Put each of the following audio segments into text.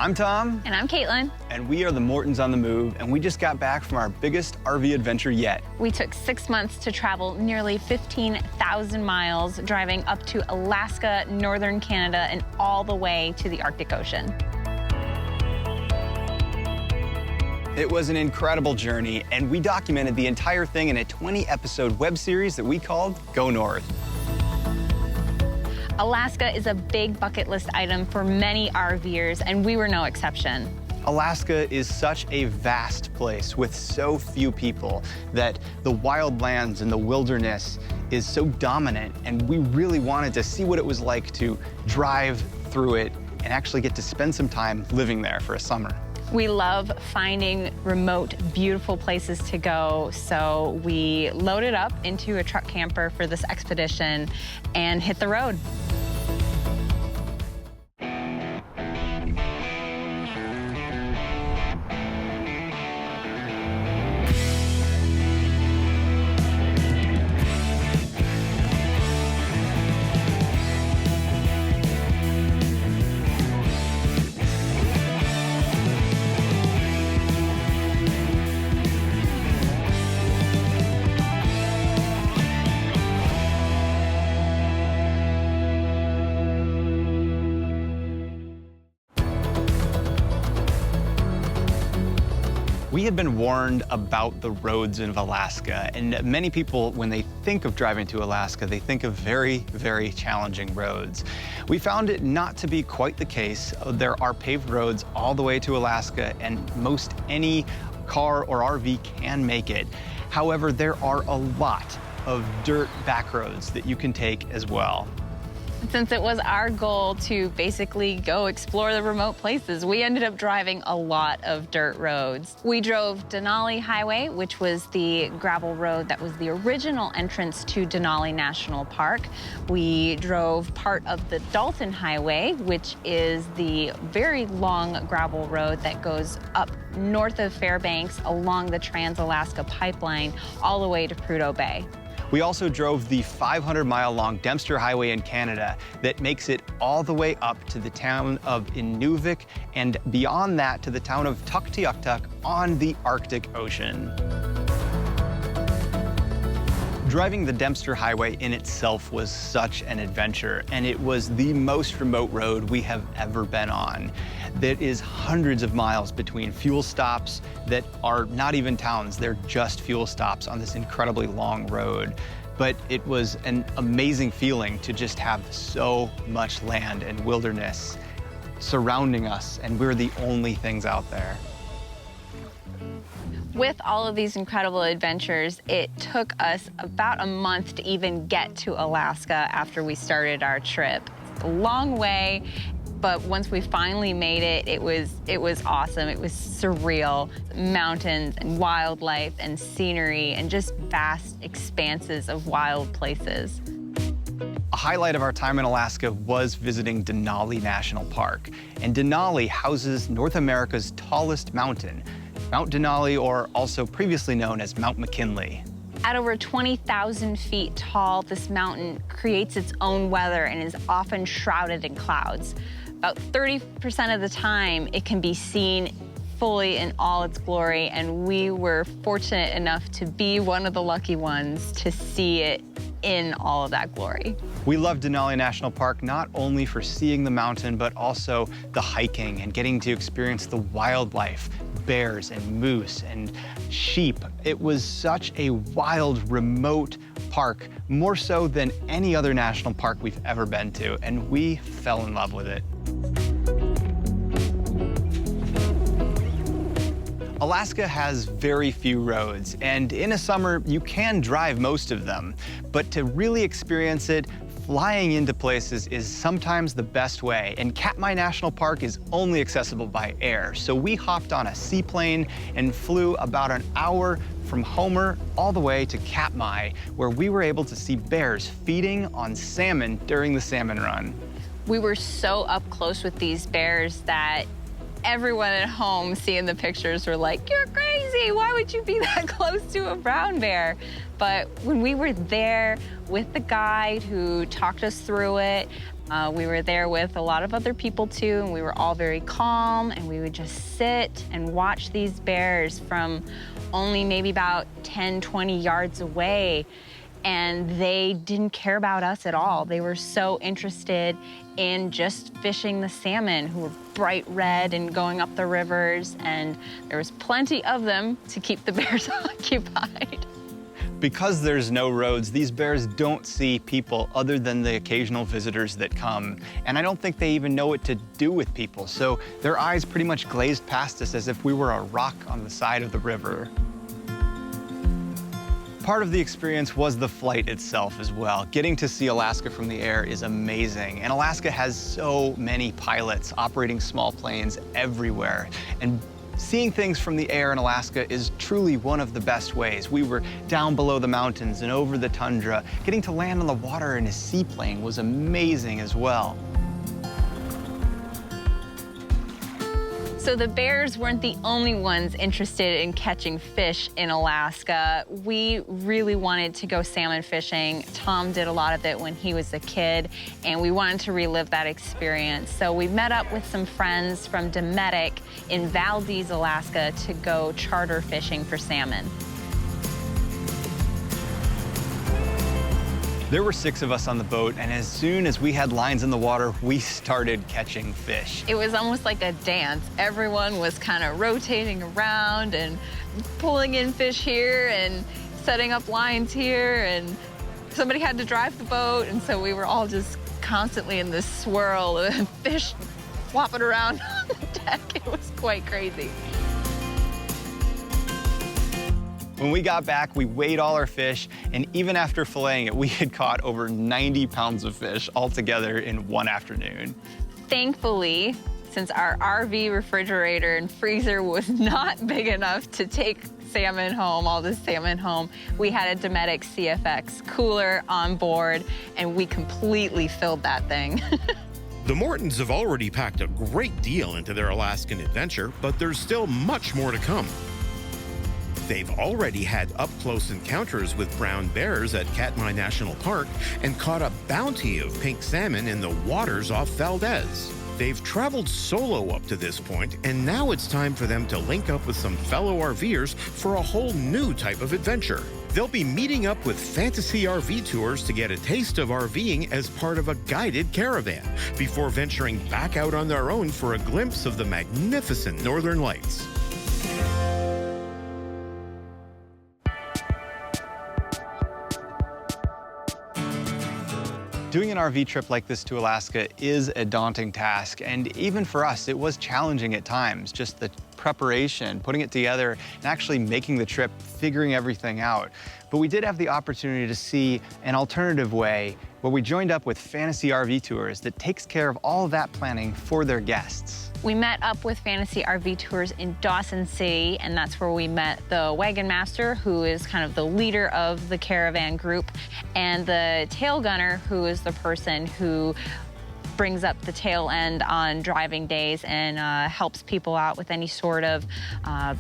I'm Tom. And I'm Caitlin. And we are the Mortons on the Move, and we just got back from our biggest RV adventure yet. We took 6 months to travel nearly 15,000 miles, driving up to Alaska, northern Canada, and all the way to the Arctic Ocean. It was an incredible journey, and we documented the entire thing in a 20-episode web series that we called Go North. Alaska is a big bucket list item for many RVers, and we were no exception. Alaska is such a vast place with so few people that the wild lands and the wilderness is so dominant, and we really wanted to see what it was like to drive through it and actually get to spend some time living there for a summer. We love finding remote, beautiful places to go, so we loaded up into a truck camper for this expedition and hit the road. We had been warned about the roads of Alaska, and many people, when they think of driving to Alaska, they think of very, very challenging roads. We found it not to be quite the case. There are paved roads all the way to Alaska, and most any car or RV can make it. However, there are a lot of dirt back roads that you can take as well. Since it was our goal to basically go explore the remote places, we ended up driving a lot of dirt roads. We drove Denali Highway, which was the gravel road that was the original entrance to Denali National Park. We drove part of the Dalton Highway, which is the very long gravel road that goes up north of Fairbanks along the Trans-Alaska Pipeline all the way to Prudhoe Bay. We also drove the 500-mile-long Dempster Highway in Canada that makes it all the way up to the town of Inuvik and beyond that to the town of Tuktoyaktuk on the Arctic Ocean. Driving the Dempster Highway in itself was such an adventure, and it was the most remote road we have ever been on. There is hundreds of miles between fuel stops that are not even towns, they're just fuel stops on this incredibly long road. But it was an amazing feeling to just have so much land and wilderness surrounding us, and we're the only things out there. With all of these incredible adventures, it took us about a month to even get to Alaska after we started our trip. It's a long way, but once we finally made it, it was awesome. It was surreal. Mountains and wildlife and scenery and just vast expanses of wild places. A highlight of our time in Alaska was visiting Denali National Park. And Denali houses North America's tallest mountain, Mount Denali, or also previously known as Mount McKinley. At over 20,000 feet tall, this mountain creates its own weather and is often shrouded in clouds. About 30% of the time, it can be seen fully in all its glory, and we were fortunate enough to be one of the lucky ones to see it in all of that glory. We love Denali National Park not only for seeing the mountain, but also the hiking and getting to experience the wildlife, bears and moose and sheep. It was such a wild, remote park, more so than any other national park we've ever been to, and we fell in love with it. Alaska has very few roads, and in a summer, you can drive most of them. But to really experience it, flying into places is sometimes the best way, and Katmai National Park is only accessible by air. So we hopped on a seaplane and flew about an hour from Homer all the way to Katmai, where we were able to see bears feeding on salmon during the salmon run. We were so up close with these bears that everyone at home seeing the pictures were like, "You're crazy, why would you be that close to a brown bear?" But when we were there with the guide who talked us through it, We were there with a lot of other people too, and we were all very calm, and we would just sit and watch these bears from only maybe about 10, 20 yards away. And they didn't care about us at all. They were so interested in just fishing the salmon, who were bright red and going up the rivers, and there was plenty of them to keep the bears occupied. Because there's no roads, these bears don't see people other than the occasional visitors that come. And I don't think they even know what to do with people. So their eyes pretty much glazed past us as if we were a rock on the side of the river. Part of the experience was the flight itself as well. Getting to see Alaska from the air is amazing. And Alaska has so many pilots operating small planes everywhere. And seeing things from the air in Alaska is truly one of the best ways. We were down below the mountains and over the tundra. Getting to land on the water in a seaplane was amazing as well. So the bears weren't the only ones interested in catching fish in Alaska. We really wanted to go salmon fishing. Tom did a lot of it when he was a kid, and we wanted to relive that experience. So we met up with some friends from Dometic in Valdez, Alaska, to go charter fishing for salmon. There were 6 of us on the boat, and as soon as we had lines in the water, we started catching fish. It was almost like a dance. Everyone was kind of rotating around and pulling in fish here and setting up lines here, and somebody had to drive the boat, and so we were all just constantly in this swirl of fish flopping around on the deck. It was quite crazy. When we got back, we weighed all our fish, and even after filleting it, we had caught over 90 pounds of fish altogether in one afternoon. Thankfully, since our RV refrigerator and freezer was not big enough to take salmon home, all this salmon home, we had a Dometic CFX cooler on board, and we completely filled that thing. The Mortons have already packed a great deal into their Alaskan adventure, but there's still much more to come. They've already had up-close encounters with brown bears at Katmai National Park and caught a bounty of pink salmon in the waters off Valdez. They've traveled solo up to this point, and now it's time for them to link up with some fellow RVers for a whole new type of adventure. They'll be meeting up with Fantasy RV Tours to get a taste of RVing as part of a guided caravan before venturing back out on their own for a glimpse of the magnificent Northern Lights. Doing an RV trip like this to Alaska is a daunting task, and even for us, it was challenging at times. Just the preparation, putting it together, and actually making the trip, figuring everything out. But we did have the opportunity to see an alternative way where we joined up with Fantasy RV Tours that takes care of all of that planning for their guests. We met up with Fantasy RV Tours in Dawson City, and that's where we met the wagon master, who is kind of the leader of the caravan group, and the tail gunner, who is the person who brings up the tail end on driving days and helps people out with any sort of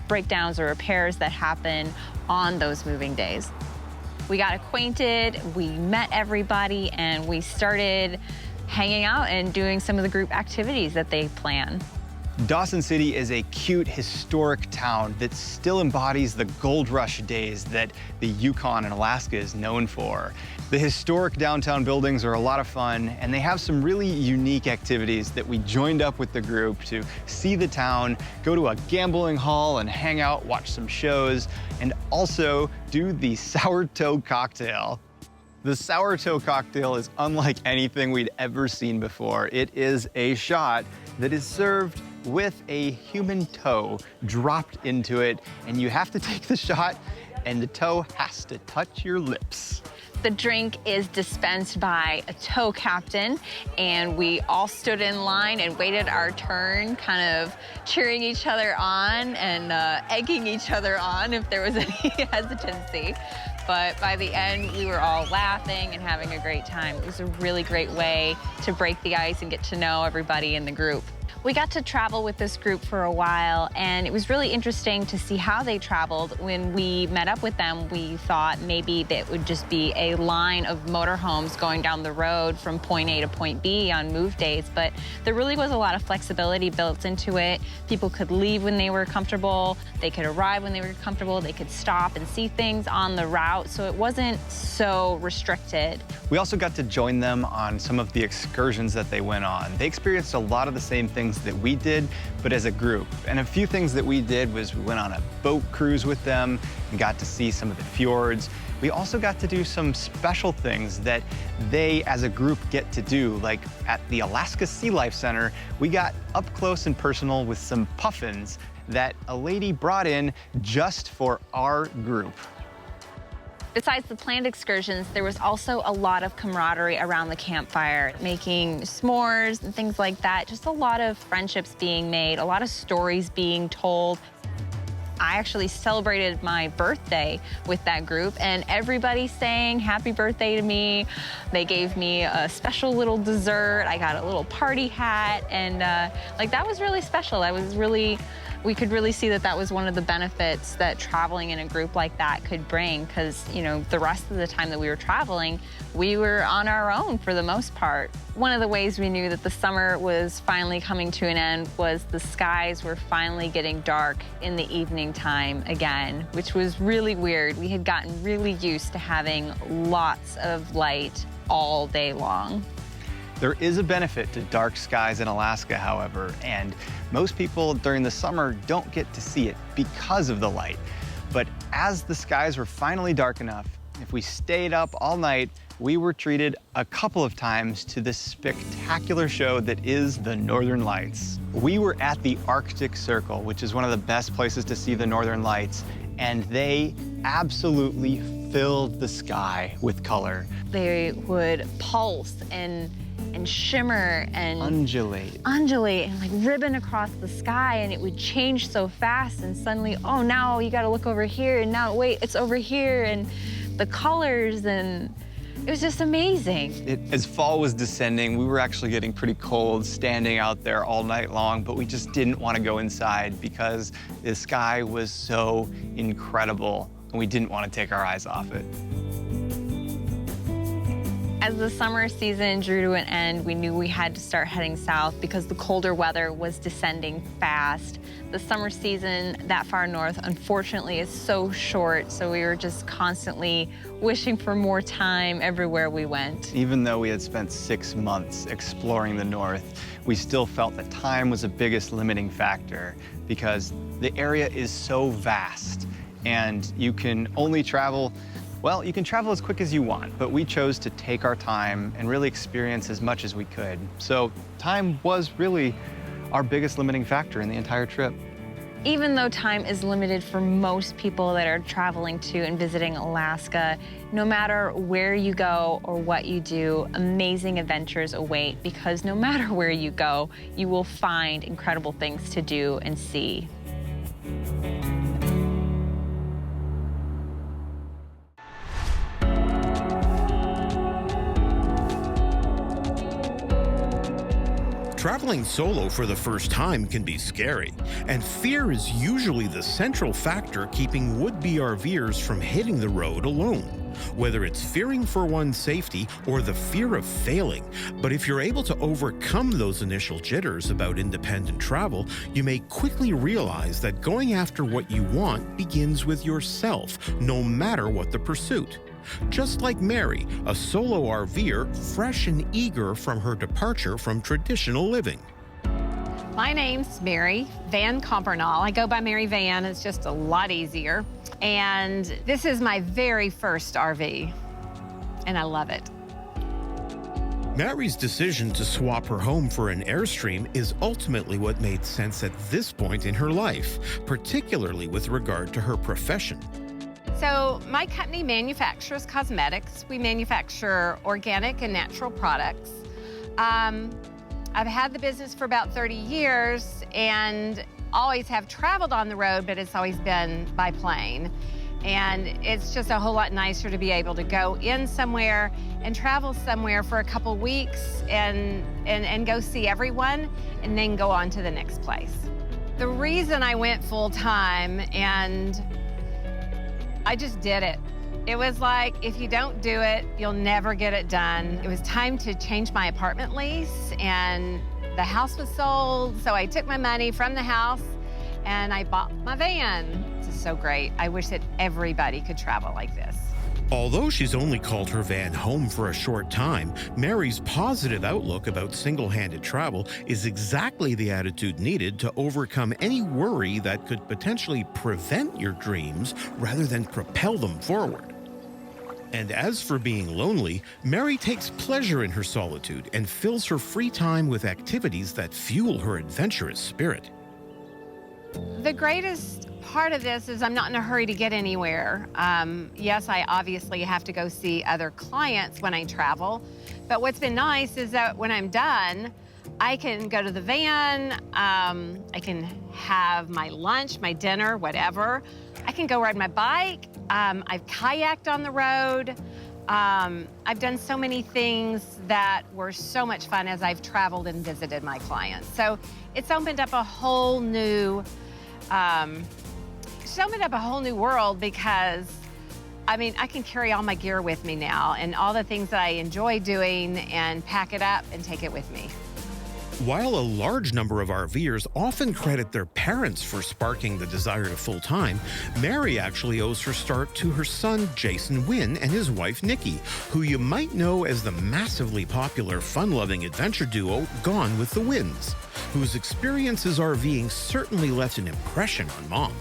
breakdowns or repairs that happen on those moving days. We got acquainted, we met everybody, and we started hanging out and doing some of the group activities that they plan. Dawson City is a cute, historic town that still embodies the gold rush days that the Yukon and Alaska is known for. The historic downtown buildings are a lot of fun, and they have some really unique activities that we joined up with the group to see the town, go to a gambling hall and hang out, watch some shows, and also do the sour toe cocktail. The sour toe cocktail is unlike anything we'd ever seen before. It is a shot that is served with a human toe dropped into it, and you have to take the shot, and the toe has to touch your lips. The drink is dispensed by a tow captain, and we all stood in line and waited our turn, kind of cheering each other on and egging each other on if there was any hesitancy. But by the end, we were all laughing and having a great time. It was a really great way to break the ice and get to know everybody in the group. We got to travel with this group for a while, and it was really interesting to see how they traveled. When we met up with them, we thought maybe that would just be a line of motorhomes going down the road from point A to point B on move days, but there really was a lot of flexibility built into it. People could leave when they were comfortable, they could arrive when they were comfortable, they could stop and see things on the route, so it wasn't so restricted. We also got to join them on some of the excursions that they went on. They experienced a lot of the same things that we did, but as a group. And a few things that we did was we went on a boat cruise with them and got to see some of the fjords. We also got to do some special things that they, as a group, get to do. Like at the Alaska Sea Life Center, we got up close and personal with some puffins that a lady brought in just for our group. Besides the planned excursions, there was also a lot of camaraderie around the campfire, making s'mores and things like that. Just a lot of friendships being made, a lot of stories being told. I actually celebrated my birthday with that group, and everybody sang happy birthday to me. They gave me a special little dessert. I got a little party hat, and like that was really special. That was really, we could really see that that was one of the benefits that traveling in a group like that could bring, because, you know, the rest of the time that we were traveling, we were on our own for the most part. One of the ways we knew that the summer was finally coming to an end was the skies were finally getting dark in the evening time again, which was really weird. We had gotten really used to having lots of light all day long. There is a benefit to dark skies in Alaska, however, and most people during the summer don't get to see it because of the light. But as the skies were finally dark enough, if we stayed up all night, we were treated a couple of times to this spectacular show that is the Northern Lights. We were at the Arctic Circle, which is one of the best places to see the Northern Lights, and they absolutely filled the sky with color. They would pulse and shimmer and undulate and like ribbon across the sky, and it would change so fast, and suddenly, oh, now you got to look over here, and now wait, it's over here, and the colors, and it was just amazing. As fall was descending, we were actually getting pretty cold standing out there all night long, but we just didn't want to go inside because the sky was so incredible, and we didn't want to take our eyes off it. As the summer season drew to an end, we knew we had to start heading south because the colder weather was descending fast. The summer season that far north, unfortunately, is so short, so we were just constantly wishing for more time everywhere we went. Even though we had spent 6 months exploring the north, we still felt that time was the biggest limiting factor because the area is so vast and you can only travel, well, you can travel as quick as you want, but we chose to take our time and really experience as much as we could. So time was really our biggest limiting factor in the entire trip. Even though time is limited for most people that are traveling to and visiting Alaska, no matter where you go or what you do, amazing adventures await, because no matter where you go, you will find incredible things to do and see. Traveling solo for the first time can be scary, and fear is usually the central factor keeping would-be RVers from hitting the road alone, whether it's fearing for one's safety or the fear of failing. But if you're able to overcome those initial jitters about independent travel, you may quickly realize that going after what you want begins with yourself, no matter what the pursuit. Just like Mary, a solo RVer, fresh and eager from her departure from traditional living. My name's Mary Van Compernole. I go by Mary Van. It's just a lot easier. And this is my very first RV, and I love it. Mary's decision to swap her home for an Airstream is ultimately what made sense at this point in her life, particularly with regard to her profession. So my company manufactures cosmetics. We manufacture organic and natural products. I've had the business for about 30 years and always have traveled on the road, but it's always been by plane. And it's just a whole lot nicer to be able to go in somewhere and travel somewhere for a couple weeks and go see everyone and then go on to the next place. The reason I went full-time, and I just did it. It was like, if you don't do it, you'll never get it done. It was time to change my apartment lease, and the house was sold, so I took my money from the house and I bought my van. This is so great. I wish that everybody could travel like this. Although she's only called her van home for a short time, Mary's positive outlook about single-handed travel is exactly the attitude needed to overcome any worry that could potentially prevent your dreams rather than propel them forward. And as for being lonely, Mary takes pleasure in her solitude and fills her free time with activities that fuel her adventurous spirit. The greatest part of this is I'm not in a hurry to get anywhere. Yes, I obviously have to go see other clients when I travel, but what's been nice is that when I'm done, I can go to the van, I can have my lunch, my dinner, whatever. I can go ride my bike. I've kayaked on the road. I've done so many things that were so much fun as I've traveled and visited my clients. So it's opened up a whole new, world because, I mean, I can carry all my gear with me now and all the things that I enjoy doing and pack it up and take it with me. While a large number of RVers often credit their parents for sparking the desire to full-time, Mary actually owes her start to her son, Jason Wynn, and his wife, Nikki, who you might know as the massively popular fun-loving adventure duo Gone with the Winns, whose experiences RVing certainly left an impression on Mom.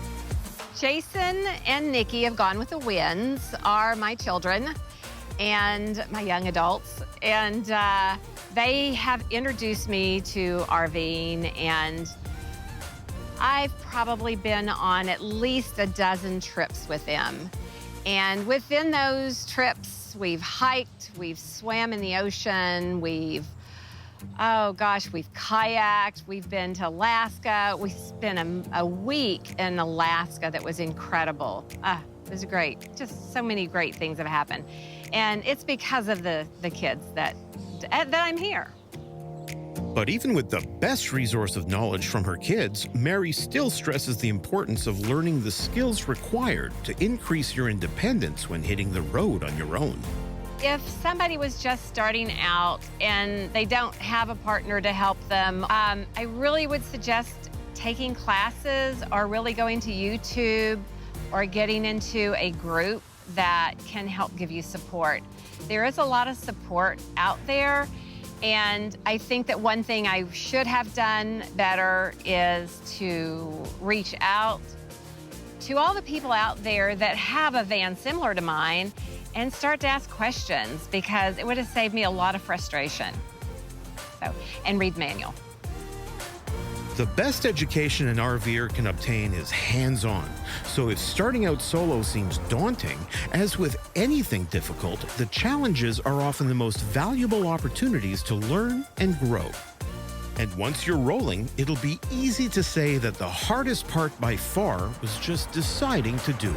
Jason and Nikki of Gone with the Winns are my children and my young adults, and they have introduced me to RVing, and I've probably been on at least a dozen trips with them. And within those trips, we've hiked, we've swam in the ocean, we've kayaked, we've been to Alaska. We spent a week in Alaska that was incredible. It was great. Just so many great things have happened. And it's because of the kids that I'm here. But even with the best resource of knowledge from her kids, Mary still stresses the importance of learning the skills required to increase your independence when hitting the road on your own. If somebody was just starting out and they don't have a partner to help them, I really would suggest taking classes or really going to YouTube or getting into a group that can help give you support. There is a lot of support out there, and I think that one thing I should have done better is to reach out to all the people out there that have a van similar to mine and start to ask questions, because it would have saved me a lot of frustration. And read the manual. The best education an RVer can obtain is hands-on. So if starting out solo seems daunting, as with anything difficult, the challenges are often the most valuable opportunities to learn and grow. And once you're rolling, it'll be easy to say that the hardest part by far was just deciding to do it.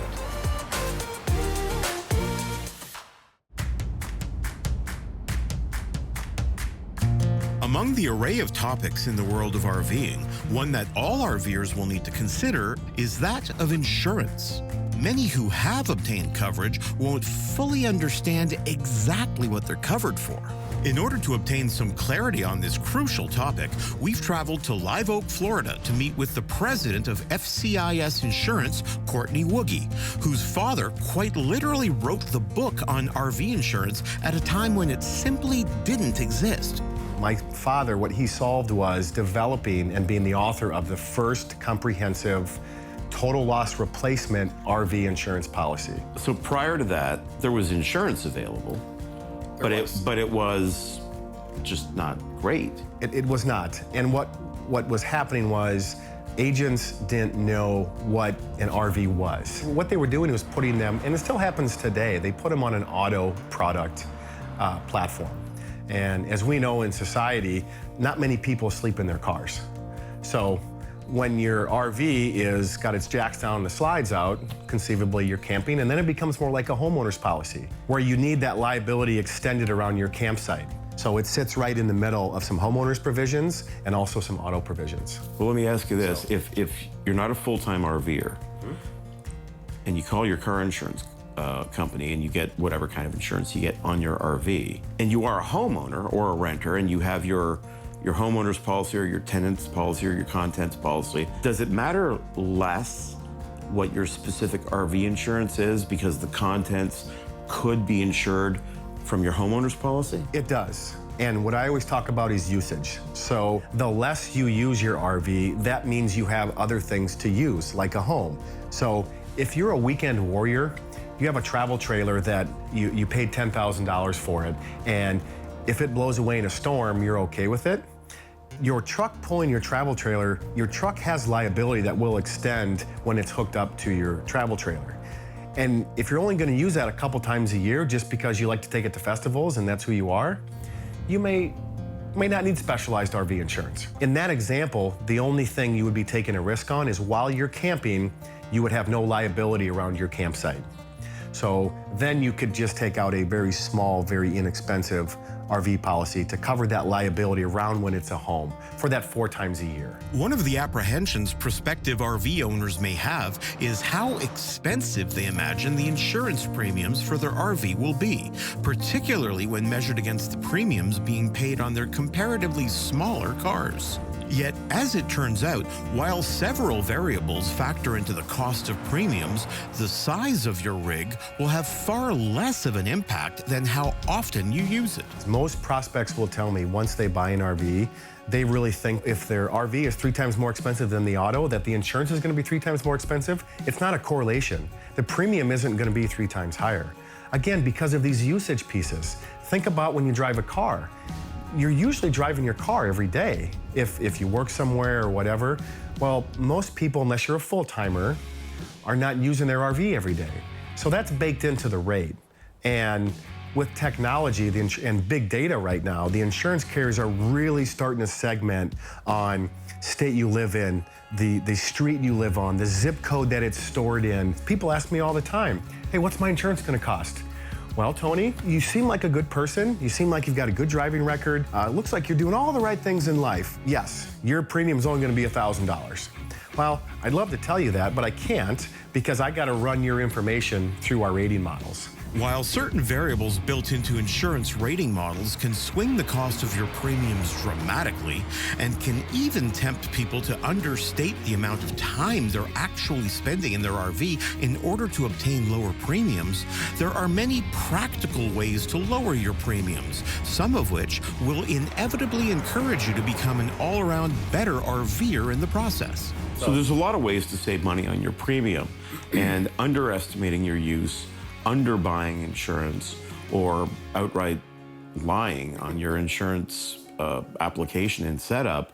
Among the array of topics in the world of RVing, one that all RVers will need to consider is that of insurance. Many who have obtained coverage won't fully understand exactly what they're covered for. In order to obtain some clarity on this crucial topic, we've traveled to Live Oak, Florida to meet with the president of FCIS Insurance, Courtney Woogie, whose father quite literally wrote the book on RV insurance at a time when it simply didn't exist. My father, what he solved was developing and being the author of the first comprehensive total loss replacement RV insurance policy. So prior to that, there was insurance available, but it was just not great. It was not. And what was happening was agents didn't know what an RV was. What they were doing was putting them, and it still happens today, they put them on an auto product platform. And as we know in society, not many people sleep in their cars. So when your RV is got its jacks down and the slides out, conceivably you're camping, and then it becomes more like a homeowner's policy, where you need that liability extended around your campsite. So it sits right in the middle of some homeowners provisions and also some auto provisions. Well, let me ask you this. If you're not a full-time RVer, and you call your car insurance company and you get whatever kind of insurance you get on your RV, and you are a homeowner or a renter and you have your homeowner's policy or your tenant's policy or your contents policy, does it matter less what your specific RV insurance is because the contents could be insured from your homeowner's policy? It does. And what I always talk about is usage. So the less you use your RV, that means you have other things to use, like a home. So if you're a weekend warrior, you have a travel trailer that you paid $10,000 for it, and if it blows away in a storm, you're okay with it. Your truck pulling your travel trailer, your truck has liability that will extend when it's hooked up to your travel trailer. And if you're only going to use that a couple times a year just because you like to take it to festivals and that's who you are, you may not need specialized RV insurance. In that example, the only thing you would be taking a risk on is while you're camping, you would have no liability around your campsite. So then you could just take out a very small, very inexpensive RV policy to cover that liability around when it's a home for that 4 times a year. One of the apprehensions prospective RV owners may have is how expensive they imagine the insurance premiums for their RV will be, particularly when measured against the premiums being paid on their comparatively smaller cars. Yet, as it turns out, while several variables factor into the cost of premiums, the size of your rig will have far less of an impact than how often you use it. Most prospects will tell me once they buy an RV, they really think if their RV is 3 times more expensive than the auto, that the insurance is going to be 3 times more expensive. It's not a correlation. The premium isn't going to be 3 times higher. Again, because of these usage pieces. Think about when you drive a car. You're usually driving your car every day if you work somewhere or whatever. Well, most people, unless you're a full-timer, are not using their RV every day. So that's baked into the rate. And with technology and big data right now, the insurance carriers are really starting to segment on state you live in, the street you live on, the zip code that it's stored in. People ask me all the time, hey, what's my insurance gonna cost? Well, Tony, you seem like a good person. You seem like you've got a good driving record. Looks like you're doing all the right things in life. Yes, your premium's only gonna be $1,000. Well, I'd love to tell you that, but I can't because I gotta run your information through our rating models. While certain variables built into insurance rating models can swing the cost of your premiums dramatically and can even tempt people to understate the amount of time they're actually spending in their RV in order to obtain lower premiums, there are many practical ways to lower your premiums, some of which will inevitably encourage you to become an all-around better RVer in the process. So there's a lot of ways to save money on your premium, and underestimating your use, underbuying insurance, or outright lying on your insurance application and setup,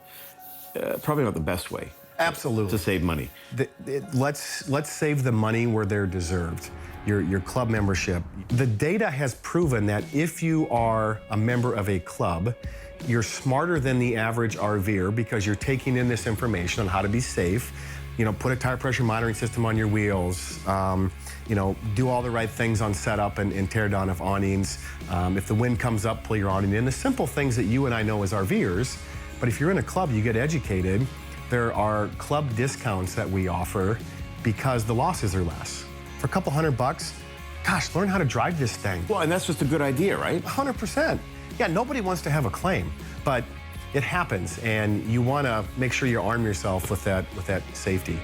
probably not the best way. Absolutely. To save money. Let's save the money where they're deserved. Your club membership. The data has proven that if you are a member of a club, you're smarter than the average RVer because you're taking in this information on how to be safe. You know, put a tire pressure monitoring system on your wheels. You know, do all the right things on setup and tear down of awnings. If the wind comes up, pull your awning in. The simple things that you and I know as RVers, but if you're in a club, you get educated. There are club discounts that we offer because the losses are less. For a couple $100, gosh, learn how to drive this thing. Well, and that's just a good idea, right? 100%. Yeah, nobody wants to have a claim, but it happens, and you want to make sure you arm yourself with that safety.